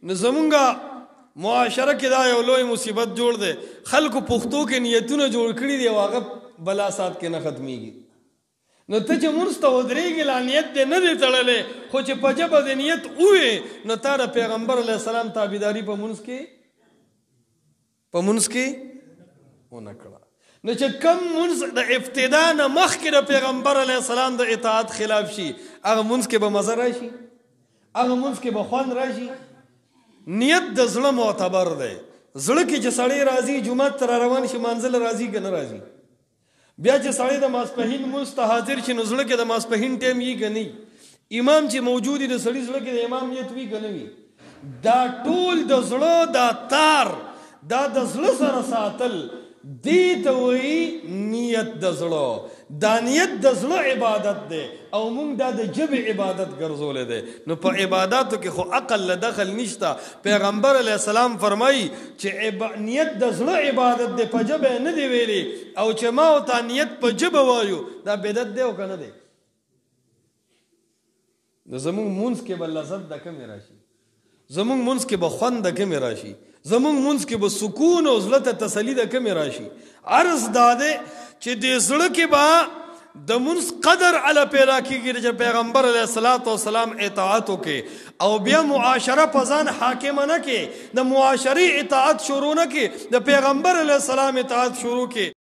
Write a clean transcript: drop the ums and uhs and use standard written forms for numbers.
نو زمونږه معاشره کې دا یو لوی مصیبت جوړ دی خلکو پښتو کې نیتونه جوړ کړي دي او هغه بلا سات کې نه ختمیږي نو ته چې مونځ ته ودرېږې لا نیت دې نه دی تړلی خو چې په ژبه د نیت ووې نو تا د پیغمبر علیه السلام تابعداري په مونځ کې ونه کړه نو چې کم مونځ د ابتدا نه مخکې د پیغمبر علیه السلام د اطاعت خلاف شي هغه مونځ کې به مزه راشي هغه مونځ کې به خوند راشي نیت د زړه معتبر دی زړه کې چې سړی راځي جومات ته را روان شي مانځل راځي که نه راځي بیا چې سړی د ماسپښین مونځ ته حاضر شي نو زړه کې د ماسپښین ټایم وي که نه امام چې موجود وي د سړي زړه کې د امام نیت وي که نه وي دا ټول د زړه دا تار دا د زړه سره ساتل دې ته وایي نیت د زړه دا نیت د زړه عبادت دی او موږ دا د ژبې عبادت ګرځولی دی نو په عباداتو کې خو عقل له دخل نشته پیغمبر علیه السلام فرمایي چې نیت د زړه عبادت دی په ژبه نه دی ویلي او چې ما او تا نیت په ژبه وایو دا بدعت دی او که نه دی نو زموږ مونځ کې به لذت د کمې راشي زموږ مونځ کې به خوند د کمې راشي زموږ مونځ کې به سکون او زړه ته تسلي د کمې راشي عرض دا دی چې د زړه کې به د مونځ قدر علی پیدا کېږي چې پیغمبر علیه السلام اطاعت وکړي او بیا معاشره په ځان حاکمه نه کې د معاشرې اطاعت شروع نه کې د پیغمبر علیه السلام اطاعت شروع کې